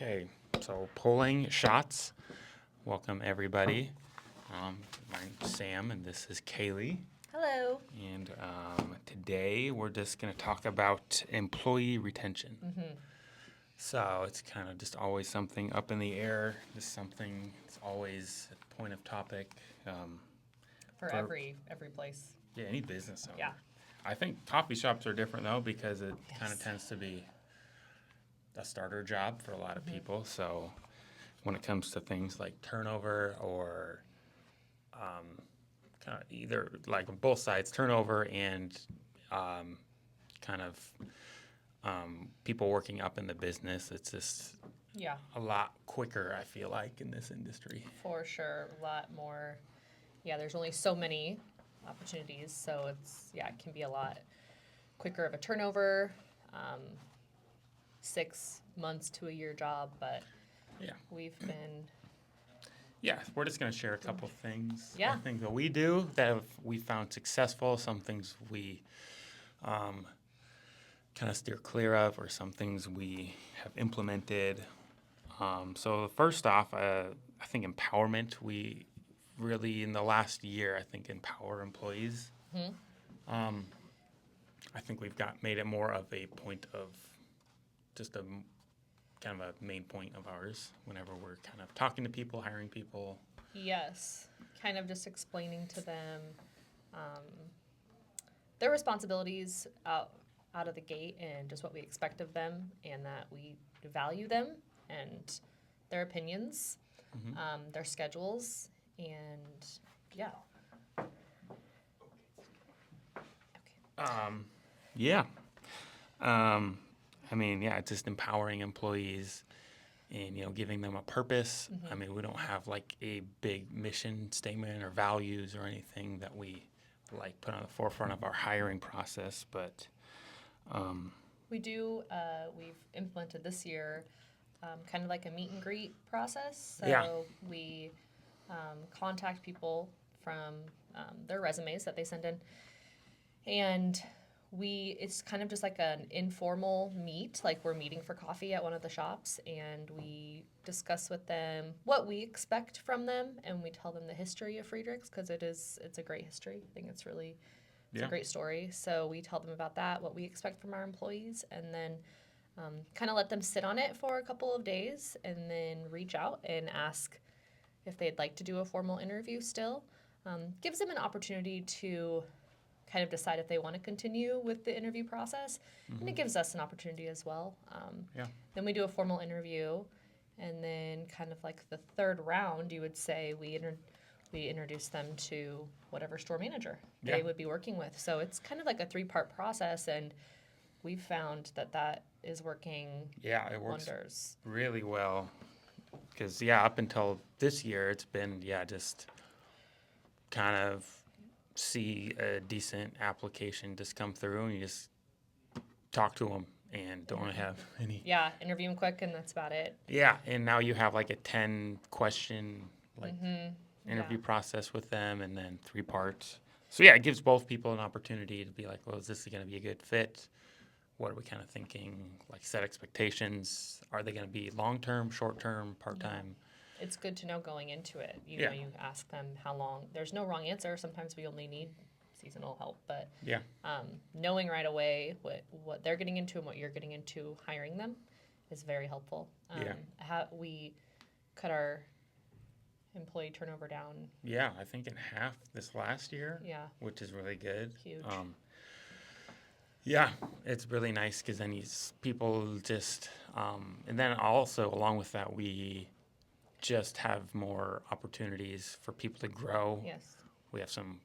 Okay, so pulling shots. Welcome everybody. My name's Sam, and this is Kaylee. Hello. And today we're just going to talk about employee retention. So it's kind of just always something up in the air. Just something that's always a point of topic. For every place. Yeah, any business owner. Yeah. I think coffee shops are different though because it kind of Yes. tends to be a starter job for a lot of people. So when it comes to things like turnover or kind of either like on both sides, turnover and kind of people working up in the business, it's just Yeah, a lot quicker, I feel like, in this industry. for sure. A lot more. Yeah, there's only so many opportunities, so it can be a lot quicker of a turnover. 6 months to a year job, but Yeah. we've been. Yeah, we're just going to share a couple things. Yeah. Things that we do that we found successful, some things we kind of steer clear of, or some things we have implemented. So first off, I think empowerment. We really, in the last year, I think empower employees. I think we've made it more of a point of just a kind of a main point of ours whenever we're kind of talking to people, hiring people. Yes, kind of just explaining to them their responsibilities out of the gate and just what we expect of them, and that we value them and their opinions, their schedules, and yeah. Yeah. I mean, yeah, it's just empowering employees and, giving them a purpose. I mean, we don't have like a big mission statement or values or anything that we like put on the forefront of our hiring process, but We do, we've implemented this year kind of like a meet and greet process. So Yeah. we contact people from their resumes that they send in, and it's kind of just like an informal meet, like we're meeting for coffee at one of the shops, and we discuss with them what we expect from them, and we tell them the history of Friedrichs, because it's a great history. I think it's a Yeah. great story. So we tell them about that, what we expect from our employees, and then kind of let them sit on it for a couple of days, and then reach out and ask if they'd like to do a formal interview still. Gives them an opportunity to kind of decide if they want to continue with the interview process, and it gives us an opportunity as well. Yeah. Then we do a formal interview, and then kind of like the third round, you would say we introduce them to whatever store manager Yeah. they would be working with. So it's kind of like a 3-part process, and we've found that is working Yeah, it works wonders. really well. Because, yeah, up until this year, it's been, just kind of see a decent application just come through and you just talk to them and don't have any. Yeah, interview them quick, and that's about it. Yeah, and now you have like a 10-question interview Yeah. process with them, and then 3 parts. So yeah, it gives both people an opportunity to be like, well, is this going to be a good fit? What are we kind of thinking? Like, set expectations. Are they going to be long-term, short-term, part-time? It's good to know going into it. You Yeah. know, you ask them how long. There's no wrong answer. Sometimes we only need seasonal help, but Yeah. knowing right away what they're getting into and what you're getting into hiring them is very helpful. Yeah. We cut our employee turnover down. Yeah, I think in half this last year. Yeah. Which is really good. Huge. Yeah, it's really nice because then people just, and then also along with that, we just have more opportunities for people to grow. Yes. We have some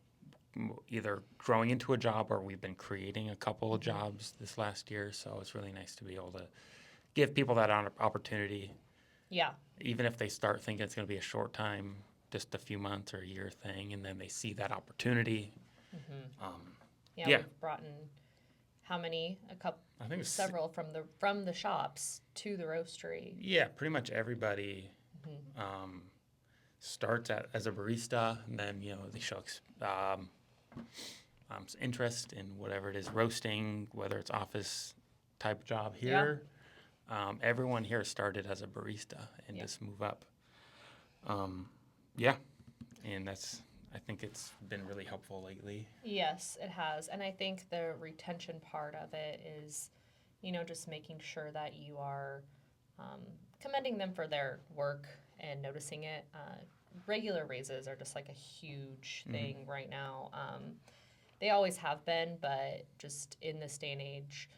either growing into a job, or we've been creating a couple of jobs this last year. So it's really nice to be able to give people that opportunity, Yeah. even if they start thinking it's going to be a short time, just a few months or a year thing, and then they see that opportunity. Yeah. Yeah. We've brought in how many? I think it's Several from the shops to the roastery. Yeah, pretty much everybody starts as a barista, and then they show interest in whatever it is roasting, whether it's office type job here, Everyone here started as a barista and Yeah. just move up. Yeah, and I think it's been really helpful lately. Yes, it has. And I think the retention part of it is, just making sure that you are commending them for their work and noticing it. Regular raises are just like a huge thing right now. They always have been, but just in this day and age,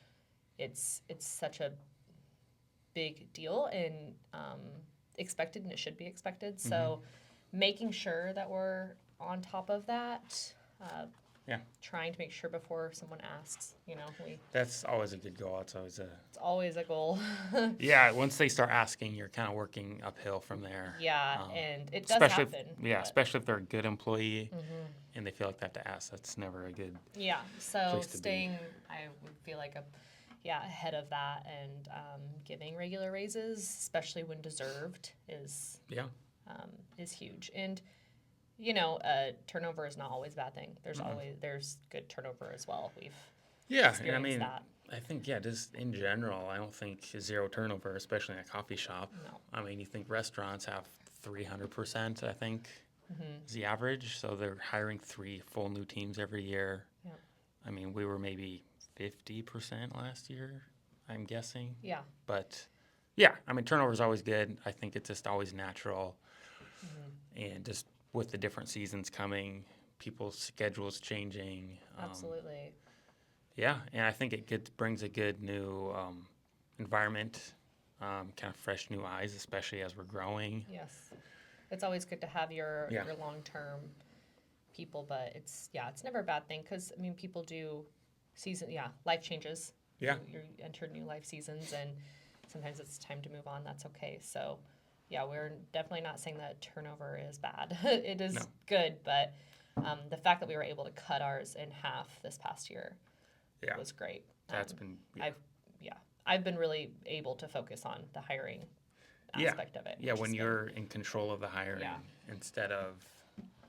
it's such a big deal and expected, and it should be expected. So making sure that we're on top of that, Yeah. trying to make sure before someone asks, That's always a good goal. It's always a goal. yeah. Once they start asking, you're kind of working uphill from there. Yeah, Um, and it does especially happen. yeah, but- especially if they're a good employee and they feel like they have to ask. That's never a good. Yeah, so place to be. staying, I would feel like ahead of that, and giving regular raises, especially when deserved, is Yeah. huge. And turnover is not always a bad thing. There's good turnover as well. We've Yeah, and I experienced mean, that. I think just in general, I don't think zero turnover, especially in a coffee shop. No. I mean, you think restaurants have 300%, I think, Mm-hmm. is the average. So they're hiring 3 full new teams every year. Yep. I mean, we were maybe 50% last year, I'm guessing. Yeah. But yeah, I mean, turnover is always good. I think it's just always natural. And just with the different seasons coming, people's schedules changing. Absolutely. Yeah, and I think it brings a good new environment, kind of fresh new eyes, especially as we're growing. Yes. It's always good to have your Yeah. long-term people, but it's never a bad thing, because people do life changes. Yeah. You enter new life seasons, and sometimes it's time to move on. That's okay. So yeah, we're definitely not saying that turnover is bad. It is No. good, but the fact that we were able to cut ours in half this past year Yeah, was great. that's been yeah. I've been really able to focus on the hiring Yeah. aspect of it. Yeah, which when has been- you're in control of the hiring Yeah. instead of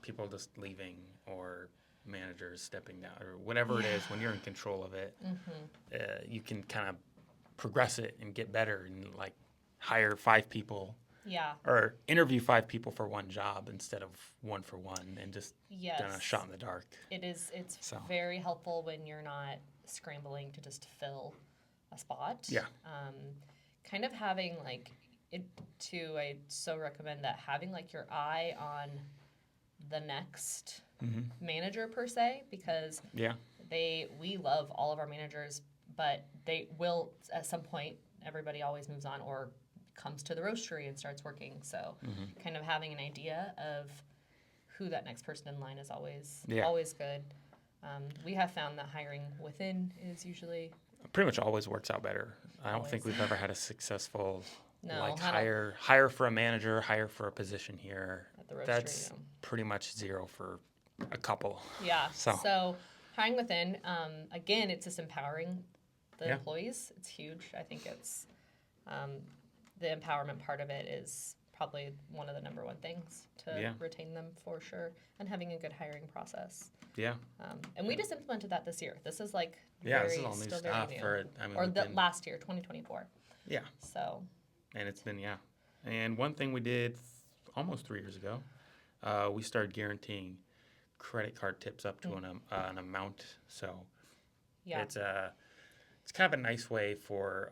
people just leaving or managers stepping down or whatever it is. When you're in control of it, you can kind of progress it and get better and like hire 5 people Yeah. or interview 5 people for one job instead of 1 for 1 and just Yes. done a shot in the dark. It's So. very helpful when you're not scrambling to just fill a spot. Yeah. Kind of having I so recommend that, having your eye on the next manager per se, because Yeah. we love all of our managers, but they will at some point, everybody always moves on or comes to the roastery and starts working. So kind of having an idea of who that next person in line is always good. We have found that hiring within is usually Pretty much always works out better. I don't think Always. we've ever had a successful No, I don't- hire for a manager, hire for a position here. at the roastery. That's no. pretty much 0 for a couple. Yeah. So. So hiring within, again, it's just empowering the Yeah. employees. It's huge. I think it's the empowerment part of it is probably one of the number one things to Yeah. retain them for sure, and having a good hiring process. Yeah. And we just implemented that this year. This is This is all new still very stuff new. or Or the last year, 2024. yeah. So And it's been, yeah. And one thing we did almost 3 years ago, we started guaranteeing credit card tips up to an amount. So yeah, it's kind of a nice way for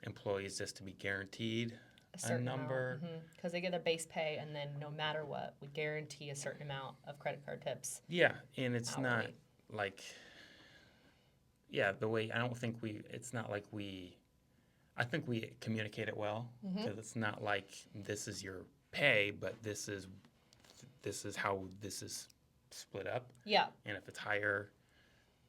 employees just to be guaranteed a certain number. because they get their base pay, and then no matter what, we guarantee a certain amount of credit card tips. Yeah, and it's not Hourly. like, the way, it's not like I think we communicate it well, because it's not like this is your pay, but this is how this is split up. Yeah, And if it's higher,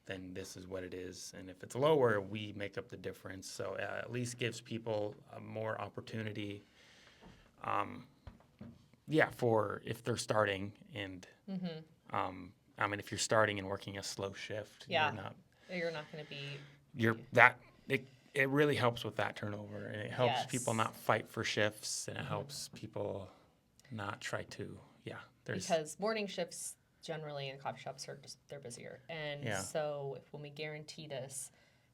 then this is what it is. And if it's lower, we make up the difference. So at least gives people more opportunity, for if they're starting. And, I mean, if you're starting and working a slow shift, Yeah. you're not you're not going to be. it really helps with that turnover. And it helps people Yes. not fight for shifts. And it helps people not try to, Because morning shifts generally in coffee shops they're busier, and Yeah. so when we guarantee this,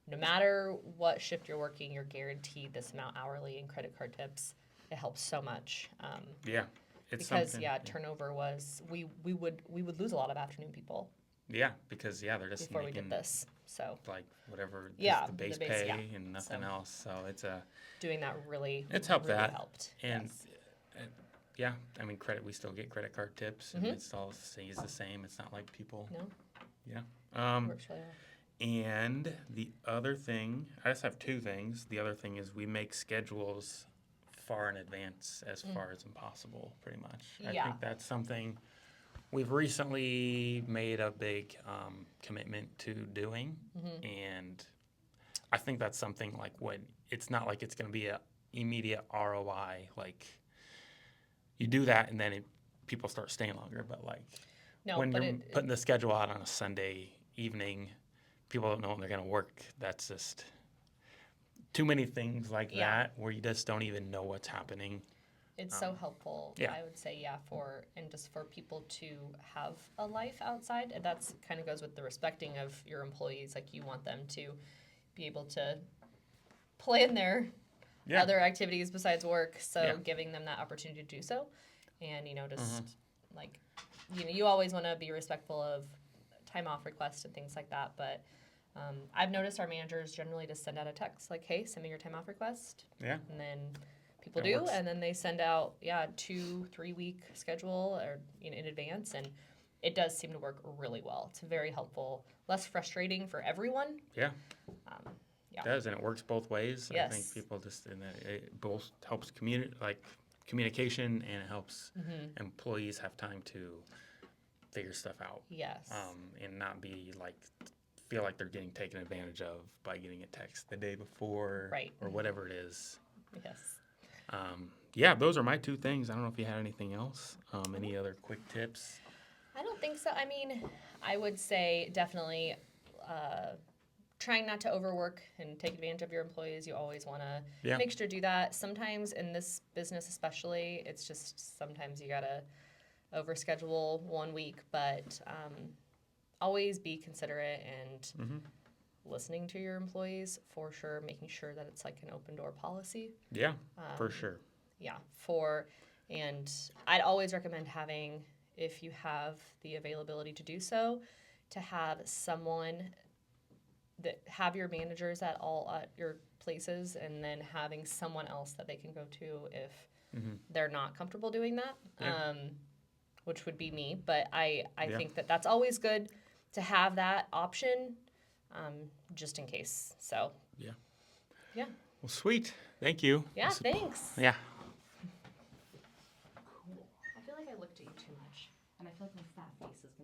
no matter what shift you're working, you're guaranteed this amount hourly in credit card tips. It helps so much. Yeah. It's Because something. yeah, turnover was we would lose a lot of afternoon people Yeah, because they're just before we making did this. So like whatever Yeah, just the base the base, pay yeah. and nothing So- else. So doing that really it's helped really that. helped. And Yes. yeah, I mean we still get credit card tips and Mhm. it's all stays the same. It's not like people. No, Yeah. works really well. And the other thing, I just have two things. The other thing is we make schedules far in advance, as far as impossible, pretty much. I Yeah. think that's something we've recently made a big commitment to doing, and I think that's something like when it's not like it's going to be a immediate ROI. Like you do that, and then people start staying longer. But like No, when but you're it putting the schedule out on a Sunday evening, people don't know when they're going to work. That's just too many things like Yeah. that where you just don't even know what's happening. it's so helpful. yeah. I would say just for people to have a life outside. And that's kind of goes with the respecting of your employees. Like you want them to be able to plan their Yeah. other activities besides work. So Yeah. giving them that opportunity to do so, and just like you always want to be respectful of time off requests and things like that. But I've noticed our managers generally just send out a text like, "Hey, send me your time off request," Yeah. and then people That do, works. and then they send out 2-3 week schedule or in advance, and it does seem to work really well. It's very helpful, less frustrating for everyone. Yeah. Yeah. It does, and it works both ways. I think Yes. people just, and it both helps communication, and it helps employees have time to figure stuff out, Yes. and not be like feel like they're getting taken advantage of by getting a text the day before, Right. or whatever it is. Yes. Yeah, those are my two things. I don't know if you had anything else. Any other quick tips? I don't think so. I mean, I would say definitely trying not to overwork and take advantage of your employees. You always want to Yeah. make sure to do that. Sometimes in this business, especially, it's just sometimes you got to overschedule 1 week, but always be considerate and listening to your employees for sure, making sure that it's like an open door policy. Yeah, for sure. Yeah, and I'd always recommend having, if you have the availability to do so, to have someone that have your managers at your places, and then having someone else that they can go to if they're not comfortable doing that, Yeah. which would be me. But I Yeah. think that that's always good to have that option, just in case. So Yeah. yeah, Well, sweet. Thank you. yeah, thanks. Yeah. I feel like I looked at you too much, and I feel like my fat face is gonna be